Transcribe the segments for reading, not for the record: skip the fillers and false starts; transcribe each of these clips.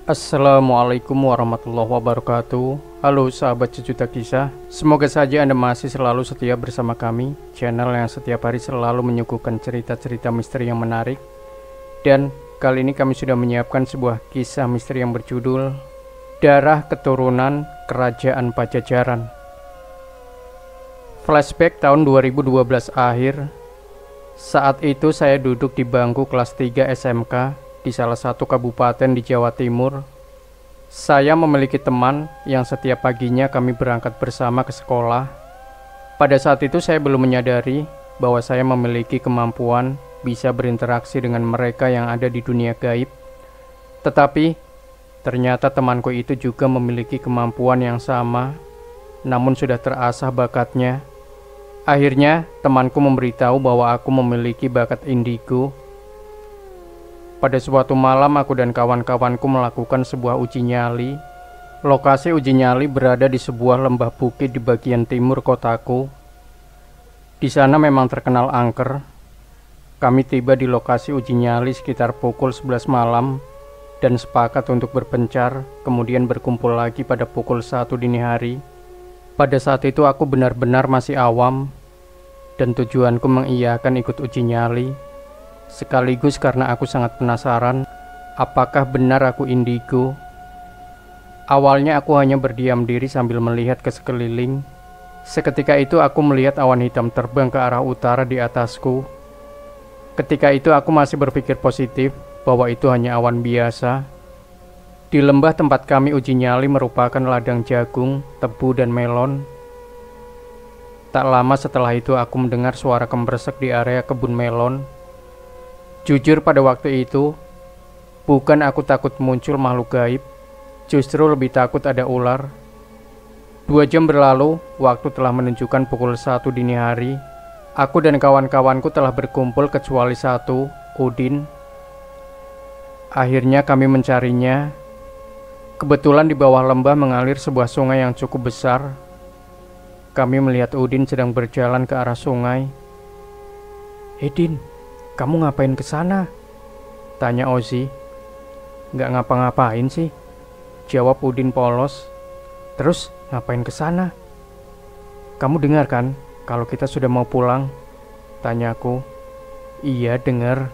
Assalamualaikum warahmatullahi wabarakatuh. Halo sahabat sejuta kisah, semoga saja Anda masih selalu setia bersama kami, channel yang setiap hari selalu menyuguhkan cerita-cerita misteri yang menarik. Dan kali ini kami sudah menyiapkan sebuah kisah misteri yang berjudul Darah Keturunan Kerajaan Pajajaran. Flashback tahun 2012 akhir. Saat itu saya duduk di bangku kelas 3 SMK di salah satu kabupaten di Jawa Timur. Saya memiliki teman yang setiap paginya kami berangkat bersama ke sekolah. Pada saat itu saya belum menyadari bahwa saya memiliki kemampuan bisa berinteraksi dengan mereka yang ada di dunia gaib. Tetapi ternyata temanku itu juga memiliki kemampuan yang sama, namun sudah terasah bakatnya. Akhirnya temanku memberitahu bahwa aku memiliki bakat indigo. Pada suatu malam aku dan kawan-kawanku melakukan sebuah uji nyali. Lokasi uji nyali berada di sebuah lembah bukit di bagian timur kotaku. Di sana memang terkenal angker. Kami tiba di lokasi uji nyali sekitar pukul 11 malam dan sepakat untuk berpencar, kemudian berkumpul lagi pada pukul 1 dini hari. Pada saat itu aku benar-benar masih awam dan tujuanku mengiyakan ikut uji nyali. Sekaligus karena aku sangat penasaran apakah benar aku indigo. Awalnya aku hanya berdiam diri sambil melihat ke sekeliling. Seketika itu aku melihat awan hitam terbang ke arah utara di atasku. Ketika itu aku masih berpikir positif bahwa itu hanya awan biasa. Di lembah tempat kami uji nyali merupakan ladang jagung, tebu, dan melon. Tak lama setelah itu aku mendengar suara kemresek di area kebun melon. Jujur pada waktu itu, bukan aku takut muncul makhluk gaib, justru lebih takut ada ular. 2 jam berlalu, waktu telah menunjukkan pukul 1 dini hari. Aku dan kawan-kawanku telah berkumpul kecuali satu, Udin. Akhirnya kami mencarinya. Kebetulan di bawah lembah mengalir sebuah sungai yang cukup besar. Kami melihat Udin sedang berjalan ke arah sungai. "Edin, kamu ngapain ke sana?" tanya Ozi. "Nggak ngapa-ngapain sih," jawab Udin polos. "Terus ngapain ke sana? Kamu dengar kan kalau kita sudah mau pulang?" tanyaku. "Iya dengar.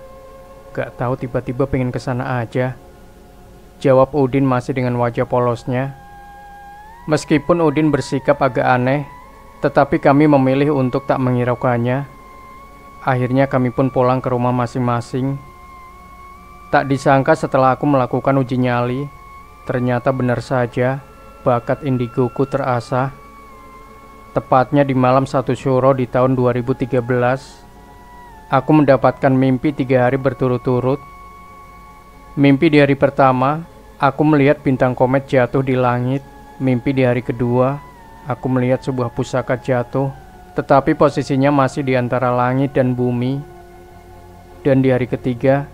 Gak tahu tiba-tiba pengen ke sana aja," jawab Udin masih dengan wajah polosnya. Meskipun Udin bersikap agak aneh, tetapi kami memilih untuk tak menghiraukannya. Akhirnya kami pun pulang ke rumah masing-masing. Tak disangka setelah aku melakukan uji nyali, ternyata benar saja bakat indigoku terasah. Tepatnya di malam 1 Syuro di tahun 2013, aku mendapatkan mimpi 3 hari berturut-turut. Mimpi di hari pertama, aku melihat bintang komet jatuh di langit. Mimpi di hari kedua, aku melihat sebuah pusaka jatuh, tetapi posisinya masih di antara langit dan bumi. Dan di hari ketiga,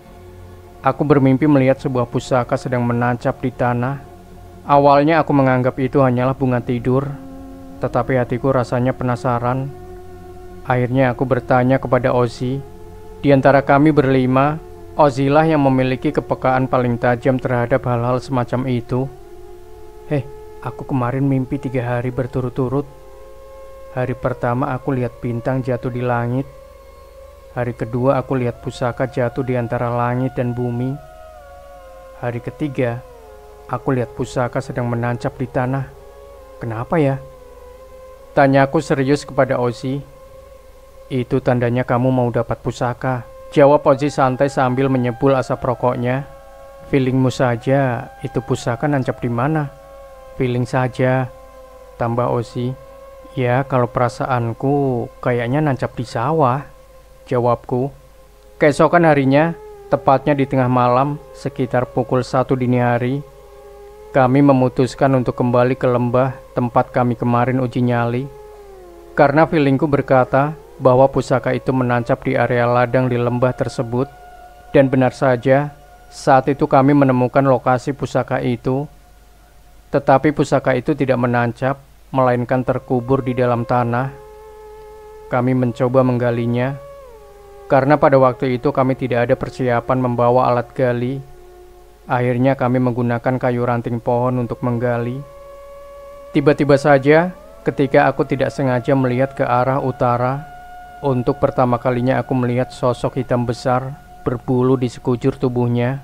aku bermimpi melihat sebuah pusaka sedang menancap di tanah. Awalnya aku menganggap itu hanyalah bunga tidur, tetapi hatiku rasanya penasaran. Akhirnya aku bertanya kepada Ozi. Di antara kami berlima, Ozilah yang memiliki kepekaan paling tajam terhadap hal-hal semacam itu. Aku kemarin mimpi 3 hari berturut-turut. Hari pertama aku lihat bintang jatuh di langit. Hari kedua aku lihat pusaka jatuh di antara langit dan bumi. Hari ketiga, aku lihat pusaka sedang menancap di tanah. Kenapa ya? Tanyaku serius kepada Ozi. "Itu tandanya kamu mau dapat pusaka," jawab Ozi santai sambil menyebul asap rokoknya. "Feelingmu saja, itu pusaka nancap di mana?" "Feeling saja," tambah Ozi. "Ya kalau perasaanku kayaknya nancap di sawah," jawabku. Keesokan harinya, tepatnya di tengah malam, sekitar pukul 1 dini hari, kami memutuskan untuk kembali ke lembah tempat kami kemarin uji nyali. Karena feelingku berkata bahwa pusaka itu menancap di area ladang di lembah tersebut. Dan benar saja, saat itu kami menemukan lokasi pusaka itu. Tetapi pusaka itu tidak menancap, melainkan terkubur di dalam tanah. Kami mencoba menggalinya, karena pada waktu itu kami tidak ada persiapan membawa alat gali. Akhirnya kami menggunakan kayu ranting pohon untuk menggali. Tiba-tiba saja, ketika aku tidak sengaja melihat ke arah utara, untuk pertama kalinya aku melihat sosok hitam besar berbulu di sekujur tubuhnya.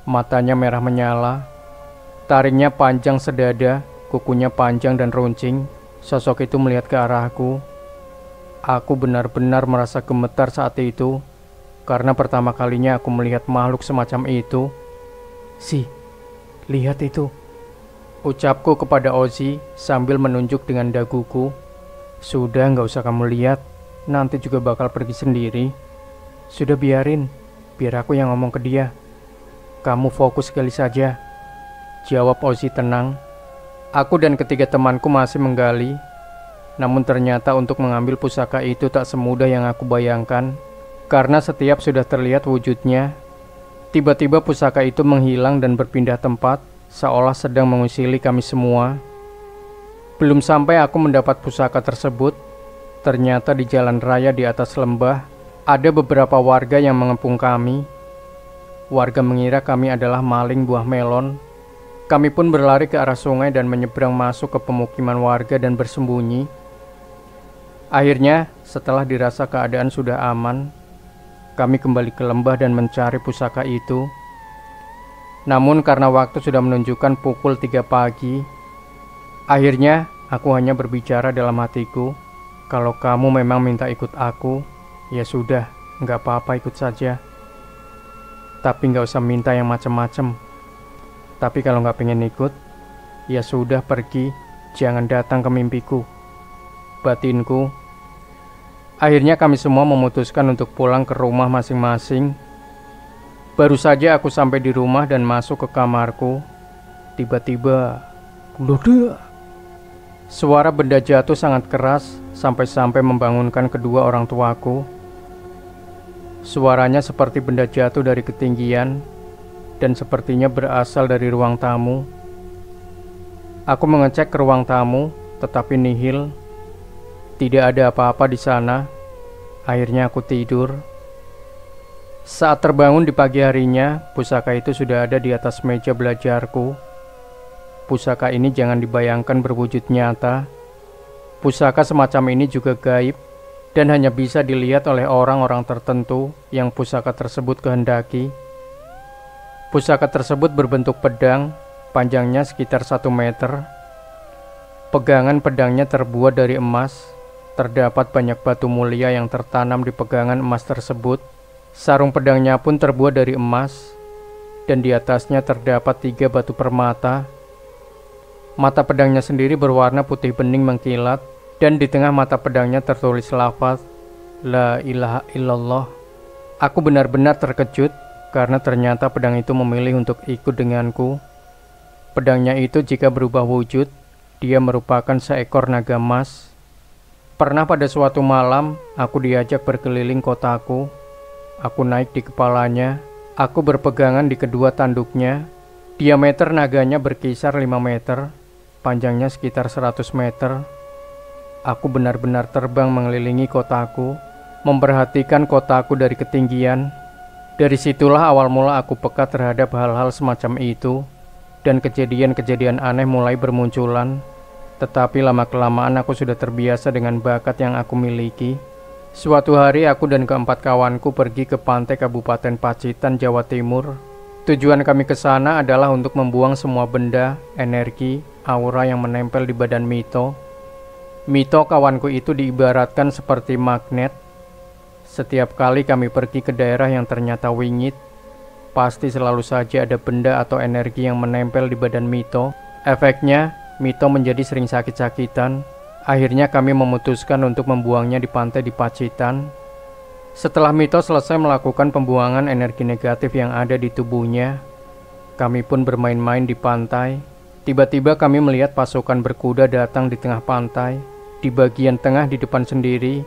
Matanya merah menyala, taringnya panjang sedada, kukunya panjang dan runcing. Sosok itu melihat ke arahku. Aku benar-benar merasa gemetar saat itu, karena pertama kalinya aku melihat makhluk semacam itu. "Si, lihat itu," ucapku kepada Ozzy sambil menunjuk dengan daguku. "Sudah, nggak usah kamu lihat, nanti juga bakal pergi sendiri. Sudah biarin, biar aku yang ngomong ke dia. Kamu fokus sekali saja," jawab Ozzy tenang. Aku dan ketiga temanku masih menggali, namun ternyata untuk mengambil pusaka itu tak semudah yang aku bayangkan, karena setiap sudah terlihat wujudnya. Tiba-tiba pusaka itu menghilang dan berpindah tempat, seolah sedang mengusili kami semua. Belum sampai aku mendapat pusaka tersebut, ternyata di jalan raya di atas lembah, ada beberapa warga yang mengepung kami. Warga mengira kami adalah maling buah melon. Kami pun berlari ke arah sungai dan menyeberang masuk ke pemukiman warga dan bersembunyi. Akhirnya, setelah dirasa keadaan sudah aman, kami kembali ke lembah dan mencari pusaka itu. Namun karena waktu sudah menunjukkan pukul 3 pagi, akhirnya aku hanya berbicara dalam hatiku, "Kalau kamu memang minta ikut aku, ya sudah, nggak apa-apa, ikut saja. Tapi nggak usah minta yang macam-macam. Tapi kalau nggak pengen ikut, ya sudah pergi, jangan datang ke mimpiku," batinku. Akhirnya kami semua memutuskan untuk pulang ke rumah masing-masing. Baru saja aku sampai di rumah dan masuk ke kamarku, tiba-tiba, "Bludak!" Suara benda jatuh sangat keras sampai-sampai membangunkan kedua orang tuaku. Suaranya seperti benda jatuh dari ketinggian dan sepertinya berasal dari ruang tamu. Aku mengecek ke ruang tamu, tetapi nihil. Tidak ada apa-apa di sana. Akhirnya aku tidur. Saat terbangun di pagi harinya, pusaka itu sudah ada di atas meja belajarku. Pusaka ini jangan dibayangkan berwujud nyata. Pusaka semacam ini juga gaib dan hanya bisa dilihat oleh orang-orang tertentu yang pusaka tersebut kehendaki. Pusaka tersebut berbentuk pedang, panjangnya sekitar 1 meter. Pegangan pedangnya terbuat dari emas. Terdapat banyak batu mulia yang tertanam di pegangan emas tersebut. Sarung pedangnya pun terbuat dari emas, dan di atasnya terdapat 3 batu permata. Mata pedangnya sendiri berwarna putih bening mengkilat, dan di tengah mata pedangnya tertulis lafaz "La ilaha illallah". Aku benar-benar terkejut, karena ternyata pedang itu memilih untuk ikut denganku. Pedangnya itu jika berubah wujud, dia merupakan seekor naga emas. Pernah pada suatu malam, aku diajak berkeliling kotaku. Aku naik di kepalanya, aku berpegangan di kedua tanduknya. Diameter naganya berkisar 5 meter, panjangnya sekitar 100 meter. Aku benar-benar terbang mengelilingi kotaku, memperhatikan kotaku dari ketinggian. Dari situlah awal mula aku peka terhadap hal-hal semacam itu, dan kejadian-kejadian aneh mulai bermunculan. Tetapi lama-kelamaan aku sudah terbiasa dengan bakat yang aku miliki. Suatu hari aku dan keempat kawanku pergi ke pantai Kabupaten Pacitan, Jawa Timur. Tujuan kami ke sana adalah untuk membuang semua benda, energi, aura yang menempel di badan Mito. Mito kawanku itu diibaratkan seperti magnet. Setiap kali kami pergi ke daerah yang ternyata wingit, pasti selalu saja ada benda atau energi yang menempel di badan Mito. Efeknya, Mito menjadi sering sakit-sakitan. Akhirnya kami memutuskan untuk membuangnya di pantai di Pacitan. Setelah Mito selesai melakukan pembuangan energi negatif yang ada di tubuhnya, kami pun bermain-main di pantai. Tiba-tiba kami melihat pasukan berkuda datang di tengah pantai. Di bagian tengah di depan sendiri,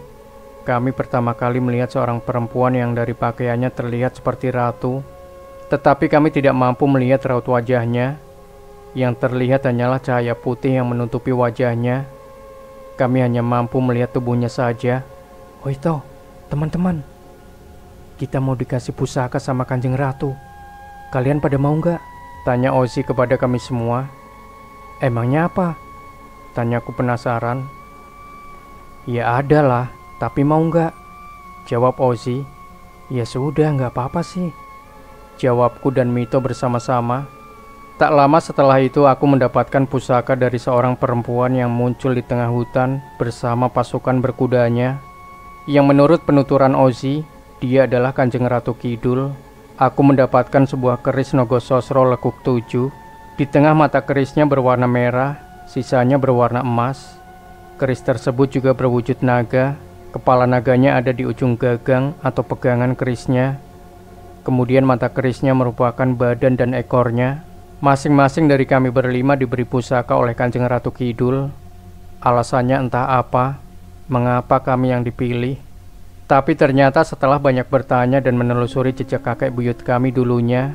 kami pertama kali melihat seorang perempuan yang dari pakaiannya terlihat seperti ratu. Tetapi kami tidak mampu melihat raut wajahnya. Yang terlihat hanyalah cahaya putih yang menutupi wajahnya. Kami hanya mampu melihat tubuhnya saja. "Oh itu, teman-teman, kita mau dikasih pusaka sama Kanjeng Ratu. Kalian pada mau nggak? Tanya Ozzy kepada kami semua. Emangnya apa? Tanyaku penasaran. Ya ada lah, tapi mau nggak? Jawab Ozzy. Ya sudah, nggak apa-apa sih, jawabku dan Mito bersama-sama. Tak lama setelah itu aku mendapatkan pusaka dari seorang perempuan yang muncul di tengah hutan bersama pasukan berkudanya, yang menurut penuturan Ozzy, dia adalah Kanjeng Ratu Kidul. Aku mendapatkan sebuah keris Nogososro lekuk 7. Di tengah mata kerisnya berwarna merah, sisanya berwarna emas. Keris tersebut juga berwujud naga. Kepala naganya ada di ujung gagang atau pegangan kerisnya. Kemudian mata kerisnya merupakan badan dan ekornya. Masing-masing dari kami berlima diberi pusaka oleh Kanjeng Ratu Kidul. Alasannya entah apa, mengapa kami yang dipilih. Tapi ternyata setelah banyak bertanya dan menelusuri jejak kakek buyut kami dulunya,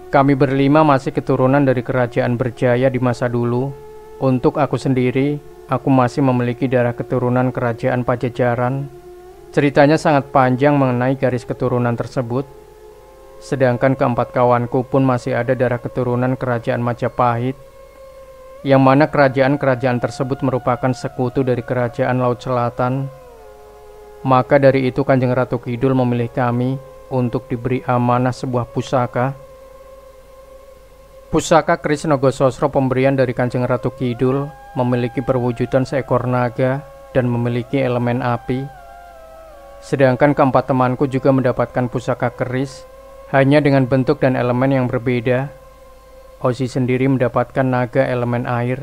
kami berlima masih keturunan dari kerajaan berjaya di masa dulu. Untuk aku sendiri, aku masih memiliki darah keturunan kerajaan Pajajaran. Ceritanya sangat panjang mengenai garis keturunan tersebut. Sedangkan keempat kawanku pun masih ada darah keturunan kerajaan Majapahit, yang mana kerajaan-kerajaan tersebut merupakan sekutu dari kerajaan Laut Selatan. Maka dari itu Kanjeng Ratu Kidul memilih kami untuk diberi amanah sebuah pusaka. Pusaka keris Nogososro pemberian dari Kanjeng Ratu Kidul memiliki perwujudan seekor naga dan memiliki elemen api. Sedangkan keempat temanku juga mendapatkan pusaka keris, hanya dengan bentuk dan elemen yang berbeda. Ozzy sendiri mendapatkan naga elemen air.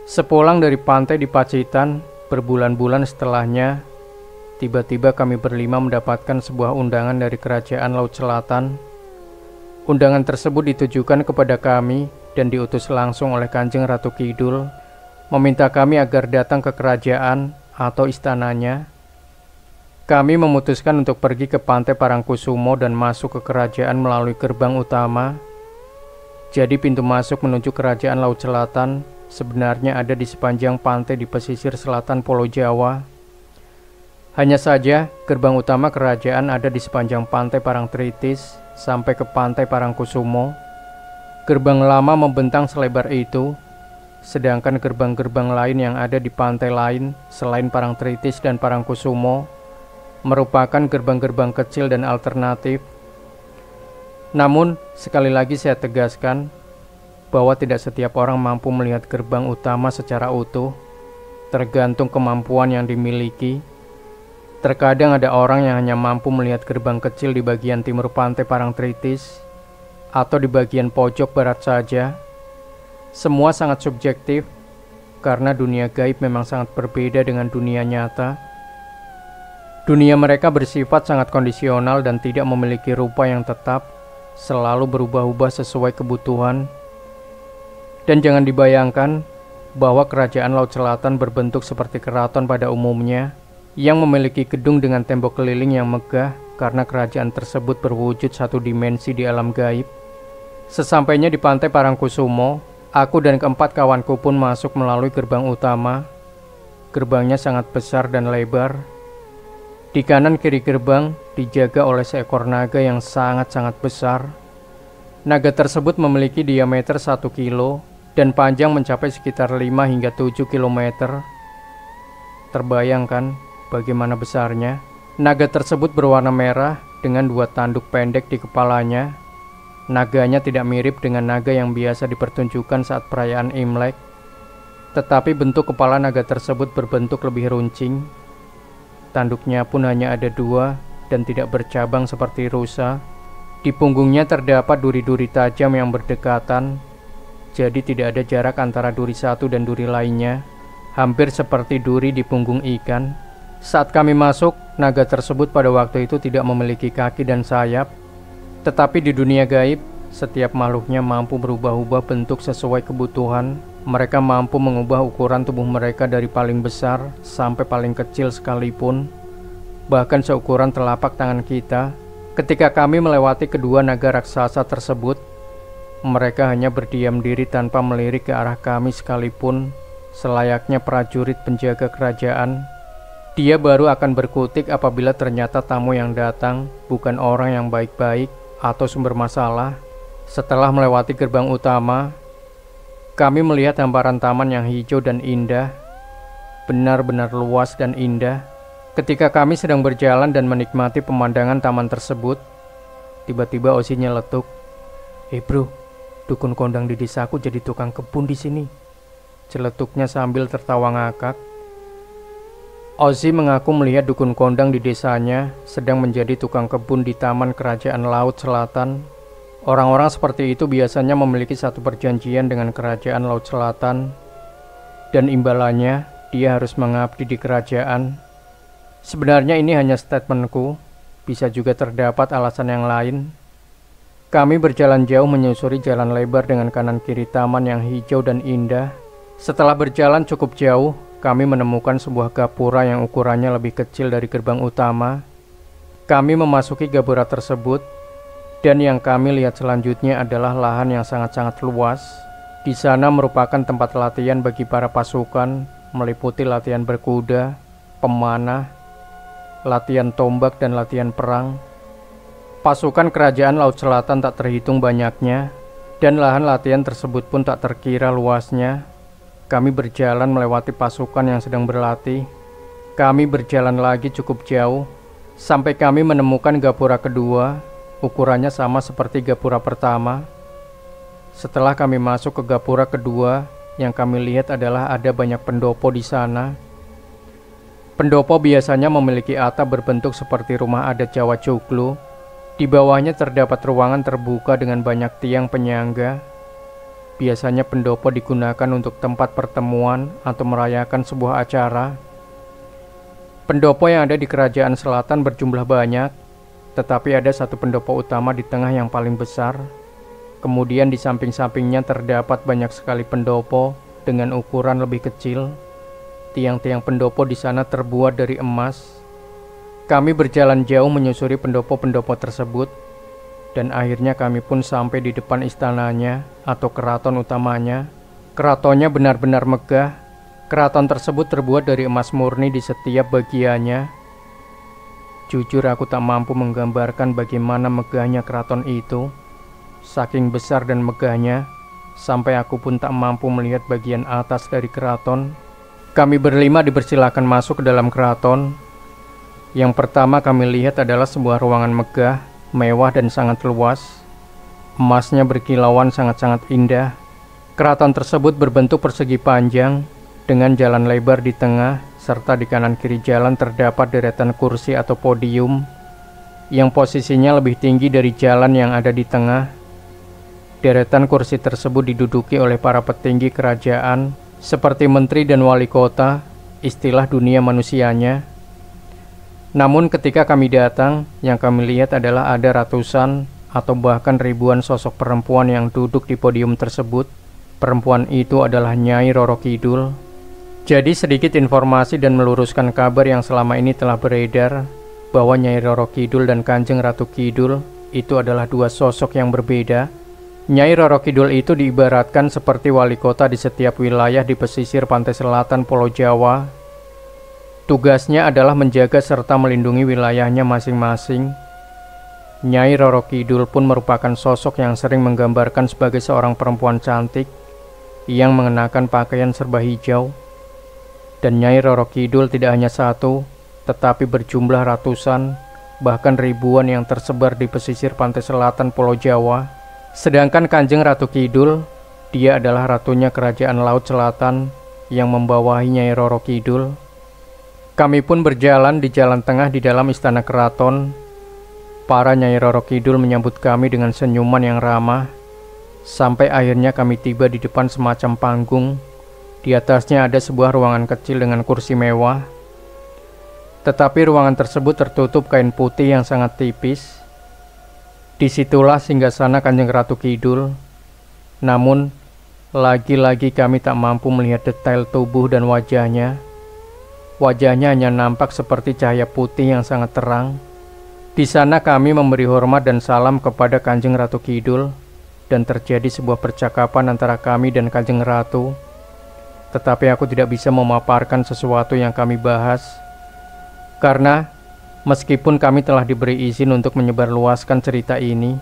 Sepulang dari pantai di Pacitan, berbulan-bulan setelahnya, tiba-tiba kami berlima mendapatkan sebuah undangan dari kerajaan Laut Selatan. Undangan tersebut ditujukan kepada kami dan diutus langsung oleh Kanjeng Ratu Kidul, meminta kami agar datang ke kerajaan atau istananya. Kami memutuskan untuk pergi ke pantai Parangkusumo dan masuk ke kerajaan melalui gerbang utama. Jadi pintu masuk menuju kerajaan Laut Selatan sebenarnya ada di sepanjang pantai di pesisir selatan Pulau Jawa. Hanya saja, gerbang utama kerajaan ada di sepanjang pantai Parangtritis sampai ke pantai Parangkusumo. Gerbang lama membentang selebar itu, sedangkan gerbang-gerbang lain yang ada di pantai lain selain Parangtritis dan Parangkusumo merupakan gerbang-gerbang kecil dan alternatif. Namun, sekali lagi saya tegaskan bahwa tidak setiap orang mampu melihat gerbang utama secara utuh, tergantung kemampuan yang dimiliki. Terkadang ada orang yang hanya mampu melihat gerbang kecil di bagian timur pantai Parangtritis atau di bagian pojok barat saja. Semua sangat subjektif karena dunia gaib memang sangat berbeda dengan dunia nyata. Dunia mereka bersifat sangat kondisional dan tidak memiliki rupa yang tetap, selalu berubah-ubah sesuai kebutuhan. Dan jangan dibayangkan bahwa kerajaan Laut Selatan berbentuk seperti keraton pada umumnya, yang memiliki gedung dengan tembok keliling yang megah karena kerajaan tersebut berwujud satu dimensi di alam gaib. Sesampainya di pantai Parangkusumo, aku dan keempat kawanku pun masuk melalui gerbang utama. Gerbangnya sangat besar dan lebar. Di kanan kiri gerbang dijaga oleh seekor naga yang sangat-sangat besar. Naga tersebut memiliki diameter 1 kilo dan panjang mencapai sekitar 5 hingga 7 kilometer. Terbayangkan bagaimana besarnya. Naga tersebut berwarna merah dengan 2 tanduk pendek di kepalanya. Naganya tidak mirip dengan naga yang biasa dipertunjukkan saat perayaan Imlek, tetapi bentuk kepala naga tersebut berbentuk lebih runcing. Tanduknya pun hanya ada 2 dan tidak bercabang seperti rusa. Di punggungnya terdapat duri-duri tajam yang berdekatan, jadi tidak ada jarak antara duri satu dan duri lainnya, hampir seperti duri di punggung ikan. Saat kami masuk, naga tersebut pada waktu itu tidak memiliki kaki dan sayap. Tetapi di dunia gaib, setiap makhluknya mampu berubah-ubah bentuk sesuai kebutuhan. Mereka mampu mengubah ukuran tubuh mereka dari paling besar sampai paling kecil sekalipun, bahkan seukuran telapak tangan kita. Ketika kami melewati kedua naga raksasa tersebut, mereka hanya berdiam diri tanpa melirik ke arah kami sekalipun, selayaknya prajurit penjaga kerajaan. Dia baru akan berkutik apabila ternyata tamu yang datang bukan orang yang baik-baik atau sumber masalah. Setelah melewati gerbang utama, kami melihat hamparan taman yang hijau dan indah, benar-benar luas dan indah. Ketika kami sedang berjalan dan menikmati pemandangan taman tersebut, tiba-tiba Ozzy nyeletuk, bro, dukun kondang di desaku jadi tukang kebun di sini," celetuknya sambil tertawa ngakak. Ozzy mengaku melihat dukun kondang di desanya sedang menjadi tukang kebun di Taman Kerajaan Laut Selatan. Orang-orang seperti itu biasanya memiliki satu perjanjian dengan Kerajaan Laut Selatan, dan imbalannya dia harus mengabdi di kerajaan. Sebenarnya ini hanya statementku, bisa juga terdapat alasan yang lain. Kami berjalan jauh menyusuri jalan lebar dengan kanan kiri taman yang hijau dan indah. Setelah berjalan cukup jauh, kami menemukan sebuah gapura yang ukurannya lebih kecil dari gerbang utama. Kami memasuki gapura tersebut, dan yang kami lihat selanjutnya adalah lahan yang sangat-sangat luas. Di sana merupakan tempat latihan bagi para pasukan, meliputi latihan berkuda, pemanah, latihan tombak, dan latihan perang. Pasukan Kerajaan Laut Selatan tak terhitung banyaknya, dan lahan latihan tersebut pun tak terkira luasnya. Kami berjalan melewati pasukan yang sedang berlatih. Kami berjalan lagi cukup jauh, sampai kami menemukan gapura kedua. Ukurannya sama seperti gapura pertama. Setelah kami masuk ke gapura kedua, yang kami lihat adalah ada banyak pendopo di sana. Pendopo biasanya memiliki atap berbentuk seperti rumah adat Jawa Joglo. Di bawahnya terdapat ruangan terbuka dengan banyak tiang penyangga. Biasanya pendopo digunakan untuk tempat pertemuan atau merayakan sebuah acara. Pendopo yang ada di Kerajaan Selatan berjumlah banyak, tetapi ada satu pendopo utama di tengah yang paling besar. Kemudian di samping-sampingnya terdapat banyak sekali pendopo dengan ukuran lebih kecil. Tiang-tiang pendopo di sana terbuat dari emas. Kami berjalan jauh menyusuri pendopo-pendopo tersebut, dan akhirnya kami pun sampai di depan istananya atau keraton utamanya. Keratonnya benar-benar megah. Keraton tersebut terbuat dari emas murni di setiap bagiannya. Jujur aku tak mampu menggambarkan bagaimana megahnya keraton itu. Saking besar dan megahnya, sampai aku pun tak mampu melihat bagian atas dari keraton. Kami berlima dipersilakan masuk ke dalam keraton. Yang pertama kami lihat adalah sebuah ruangan megah, mewah dan sangat luas. Emasnya berkilauan sangat-sangat indah. Keraton tersebut berbentuk persegi panjang, dengan jalan lebar di tengah, serta di kanan kiri jalan terdapat deretan kursi atau podium yang posisinya lebih tinggi dari jalan yang ada di tengah. Deretan kursi tersebut diduduki oleh para petinggi kerajaan seperti menteri dan wali kota, istilah dunia manusianya. Namun ketika kami datang, yang kami lihat adalah ada ratusan atau bahkan ribuan sosok perempuan yang duduk di podium tersebut. Perempuan itu adalah Nyai Roro Kidul. Jadi sedikit informasi dan meluruskan kabar yang selama ini telah beredar, bahwa Nyai Roro Kidul dan Kanjeng Ratu Kidul itu adalah dua sosok yang berbeda. Nyai Roro Kidul itu diibaratkan seperti wali kota di setiap wilayah di pesisir pantai selatan Pulau Jawa. Tugasnya adalah menjaga serta melindungi wilayahnya masing-masing. Nyai Roro Kidul pun merupakan sosok yang sering menggambarkan sebagai seorang perempuan cantik yang mengenakan pakaian serba hijau. Dan Nyai Roro Kidul tidak hanya satu, tetapi berjumlah ratusan, bahkan ribuan yang tersebar di pesisir pantai selatan Pulau Jawa. Sedangkan Kanjeng Ratu Kidul, dia adalah ratunya Kerajaan Laut Selatan yang membawahi Nyai Roro Kidul. Kami pun berjalan di jalan tengah di dalam istana keraton. Para Nyai Roro Kidul menyambut kami dengan senyuman yang ramah, sampai akhirnya kami tiba di depan semacam panggung. Di atasnya ada sebuah ruangan kecil dengan kursi mewah. Tetapi ruangan tersebut tertutup kain putih yang sangat tipis. Disitulah singgasana Kanjeng Ratu Kidul. Namun, lagi-lagi kami tak mampu melihat detail tubuh dan wajahnya. Wajahnya hanya nampak seperti cahaya putih yang sangat terang. Di sana kami memberi hormat dan salam kepada Kanjeng Ratu Kidul, dan terjadi sebuah percakapan antara kami dan Kanjeng Ratu. Tetapi aku tidak bisa memaparkan sesuatu yang kami bahas, karena meskipun kami telah diberi izin untuk menyebarluaskan cerita ini,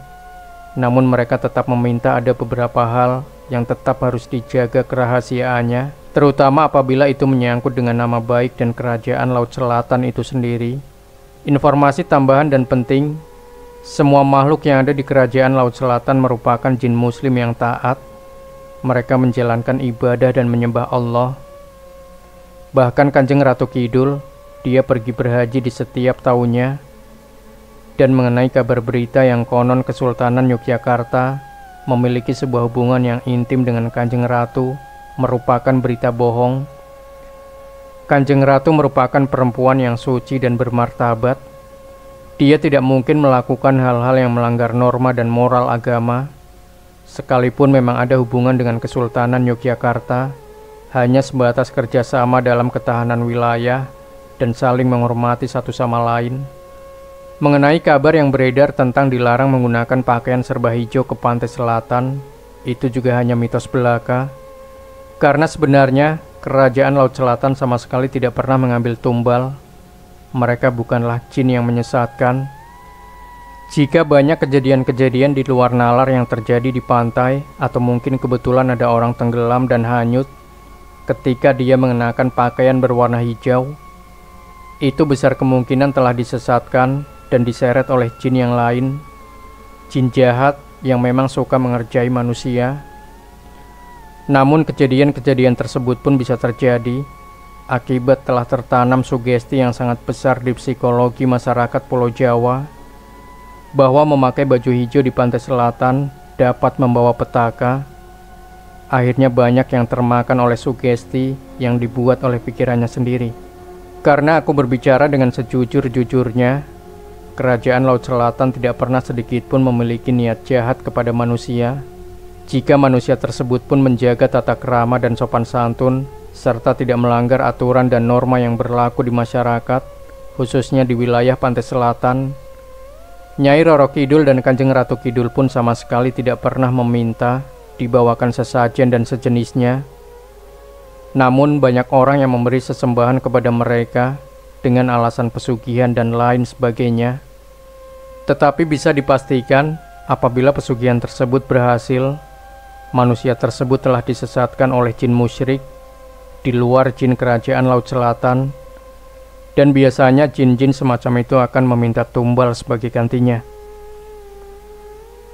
namun mereka tetap meminta ada beberapa hal yang tetap harus dijaga kerahasiaannya, terutama apabila itu menyangkut dengan nama baik dan kerajaan Laut Selatan itu sendiri. Informasi tambahan dan penting, semua makhluk yang ada di kerajaan Laut Selatan merupakan jin muslim yang taat. Mereka menjalankan ibadah dan menyembah Allah. Bahkan Kanjeng Ratu Kidul, dia pergi berhaji di setiap tahunnya. Dan mengenai kabar berita yang konon Kesultanan Yogyakarta memiliki sebuah hubungan yang intim dengan Kanjeng Ratu merupakan berita bohong. Kanjeng Ratu merupakan perempuan yang suci dan bermartabat. Dia tidak mungkin melakukan hal-hal yang melanggar norma dan moral agama. Sekalipun memang ada hubungan dengan Kesultanan Yogyakarta, hanya sebatas kerjasama dalam ketahanan wilayah dan saling menghormati satu sama lain. Mengenai kabar yang beredar tentang dilarang menggunakan pakaian serba hijau ke pantai selatan, itu juga hanya mitos belaka. Karena sebenarnya, kerajaan Laut Selatan sama sekali tidak pernah mengambil tumbal. Mereka bukanlah jin yang menyesatkan. Jika banyak kejadian-kejadian di luar nalar yang terjadi di pantai, atau mungkin kebetulan ada orang tenggelam dan hanyut ketika dia mengenakan pakaian berwarna hijau, itu besar kemungkinan telah disesatkan dan diseret oleh jin yang lain, jin jahat yang memang suka mengerjai manusia. Namun kejadian-kejadian tersebut pun bisa terjadi akibat telah tertanam sugesti yang sangat besar di psikologi masyarakat Pulau Jawa, bahwa memakai baju hijau di pantai selatan dapat membawa petaka. Akhirnya banyak yang termakan oleh sugesti yang dibuat oleh pikirannya sendiri. Karena aku berbicara dengan sejujur-jujurnya, kerajaan Laut Selatan tidak pernah sedikit pun memiliki niat jahat kepada manusia. Jika manusia tersebut pun menjaga tata krama dan sopan santun, serta tidak melanggar aturan dan norma yang berlaku di masyarakat, khususnya di wilayah pantai selatan, Nyai Roro Kidul dan Kanjeng Ratu Kidul pun sama sekali tidak pernah meminta dibawakan sesajen dan sejenisnya. Namun banyak orang yang memberi sesembahan kepada mereka dengan alasan pesugihan dan lain sebagainya. Tetapi bisa dipastikan apabila pesugihan tersebut berhasil, manusia tersebut telah disesatkan oleh jin musyrik di luar jin kerajaan Laut Selatan. Dan biasanya jin-jin semacam itu akan meminta tumbal sebagai gantinya.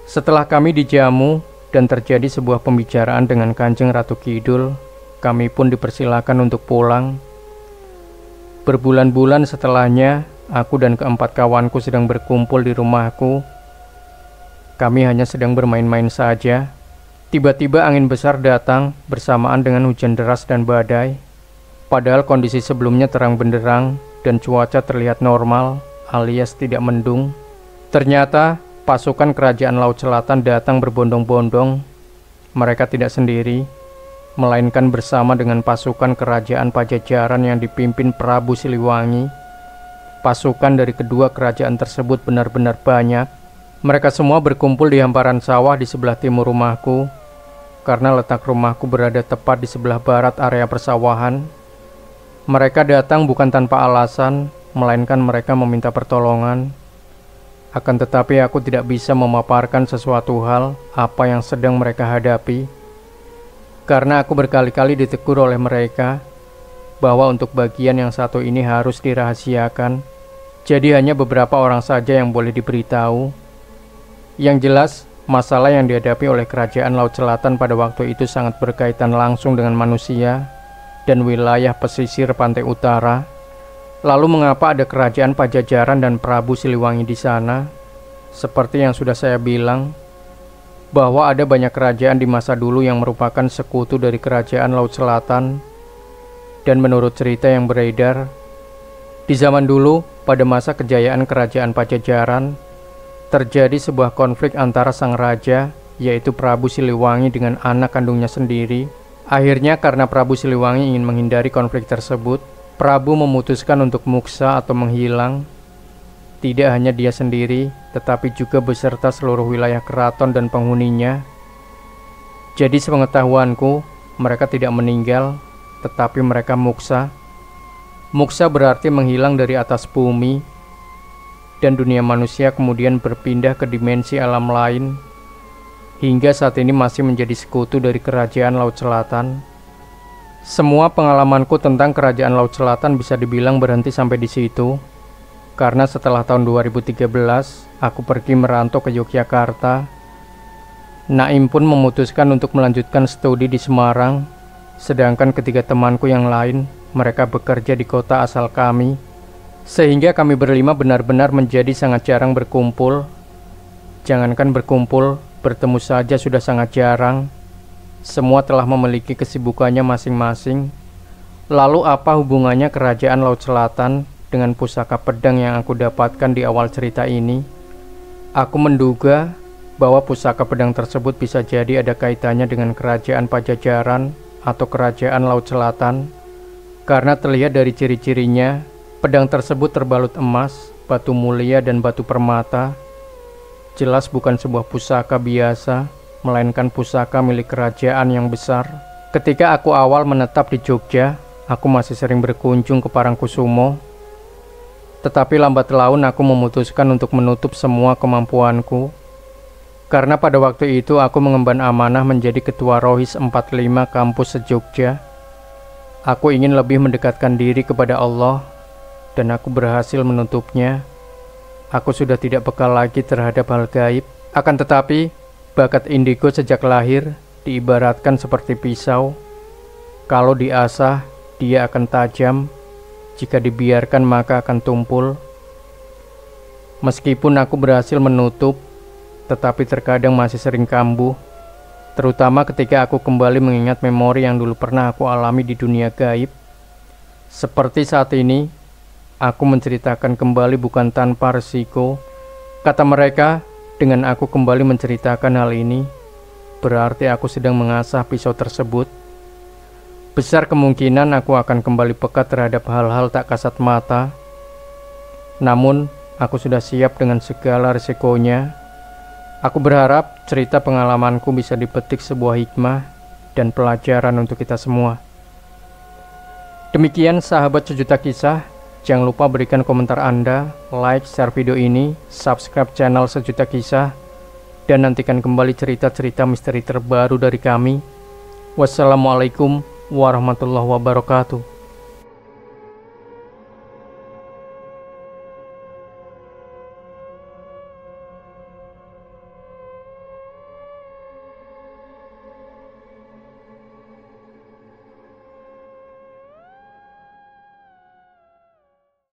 Setelah kami dijamu dan terjadi sebuah pembicaraan dengan Kanjeng Ratu Kidul, kami pun dipersilakan untuk pulang. Berbulan-bulan setelahnya, aku dan keempat kawanku sedang berkumpul di rumahku. Kami hanya sedang bermain-main saja. Tiba-tiba angin besar datang bersamaan dengan hujan deras dan badai. Padahal kondisi sebelumnya terang benderang dan cuaca terlihat normal alias tidak mendung. Ternyata pasukan kerajaan Laut Selatan datang berbondong-bondong. Mereka tidak sendiri, melainkan bersama dengan pasukan kerajaan Pajajaran yang dipimpin Prabu Siliwangi. Pasukan dari kedua kerajaan tersebut benar-benar banyak. Mereka semua berkumpul di hamparan sawah di sebelah timur rumahku, karena letak rumahku berada tepat di sebelah barat area persawahan. Mereka datang bukan tanpa alasan, melainkan mereka meminta pertolongan. Akan tetapi aku tidak bisa memaparkan sesuatu hal apa yang sedang mereka hadapi, karena aku berkali-kali ditegur oleh mereka bahwa untuk bagian yang satu ini harus dirahasiakan. Jadi hanya beberapa orang saja yang boleh diberitahu. Yang jelas, masalah yang dihadapi oleh kerajaan Laut Selatan pada waktu itu sangat berkaitan langsung dengan manusia dan wilayah pesisir pantai utara. Lalu mengapa ada kerajaan Pajajaran dan Prabu Siliwangi di sana? Seperti yang sudah saya bilang, bahwa ada banyak kerajaan di masa dulu yang merupakan sekutu dari kerajaan Laut Selatan. Dan menurut cerita yang beredar, di zaman dulu, pada masa kejayaan kerajaan Pajajaran, terjadi sebuah konflik antara sang raja, yaitu Prabu Siliwangi dengan anak kandungnya sendiri. Akhirnya karena Prabu Siliwangi ingin menghindari konflik tersebut, Prabu memutuskan untuk muksa atau menghilang. Tidak hanya dia sendiri, tetapi juga beserta seluruh wilayah keraton dan penghuninya. Jadi sepengetahuanku, mereka tidak meninggal, tetapi mereka muksa. Muksa berarti menghilang dari atas bumi, dan dunia manusia kemudian berpindah ke dimensi alam lain, hingga saat ini masih menjadi sekutu dari Kerajaan Laut Selatan. Semua pengalamanku tentang Kerajaan Laut Selatan bisa dibilang berhenti sampai di situ, karena setelah tahun 2013 aku pergi merantau ke Yogyakarta. Naim pun memutuskan untuk melanjutkan studi di Semarang, sedangkan ketiga temanku yang lain mereka bekerja di kota asal kami, sehingga kami berlima benar-benar menjadi sangat jarang berkumpul. Jangankan berkumpul, bertemu saja sudah sangat jarang. Semua telah memiliki kesibukannya masing-masing. Lalu apa hubungannya Kerajaan Laut Selatan dengan pusaka pedang yang aku dapatkan di awal cerita ini? Aku menduga bahwa pusaka pedang tersebut bisa jadi ada kaitannya dengan Kerajaan Pajajaran atau Kerajaan Laut Selatan, karena terlihat dari ciri-cirinya, pedang tersebut terbalut emas, batu mulia, dan batu permata. Jelas bukan sebuah pusaka biasa, melainkan pusaka milik kerajaan yang besar. Ketika aku awal menetap di Jogja, aku masih sering berkunjung ke Parangkusumo. Tetapi lambat laun aku memutuskan untuk menutup semua kemampuanku. Karena pada waktu itu aku mengemban amanah menjadi Ketua Rohis 45 kampus se-Jogja. Aku ingin lebih mendekatkan diri kepada Allah, dan aku berhasil menutupnya. Aku sudah tidak peka lagi terhadap hal gaib. Akan tetapi, bakat indigo sejak lahir diibaratkan seperti pisau. Kalau diasah, dia akan tajam. Jika dibiarkan, maka akan tumpul. Meskipun aku berhasil menutup, tetapi terkadang masih sering kambuh. Terutama ketika aku kembali mengingat memori yang dulu pernah aku alami di dunia gaib. Seperti saat ini, aku menceritakan kembali bukan tanpa resiko. Kata mereka, dengan aku kembali menceritakan hal ini, berarti aku sedang mengasah pisau tersebut. Besar kemungkinan aku akan kembali peka terhadap hal-hal tak kasat mata. Namun, aku sudah siap dengan segala risikonya. Aku berharap cerita pengalamanku bisa dipetik sebuah hikmah dan pelajaran untuk kita semua. Demikian sahabat sejuta kisah. Jangan lupa berikan komentar Anda, like, share video ini, subscribe channel Sejuta Kisah, dan nantikan kembali cerita-cerita misteri terbaru dari kami. Wassalamualaikum warahmatullahi wabarakatuh.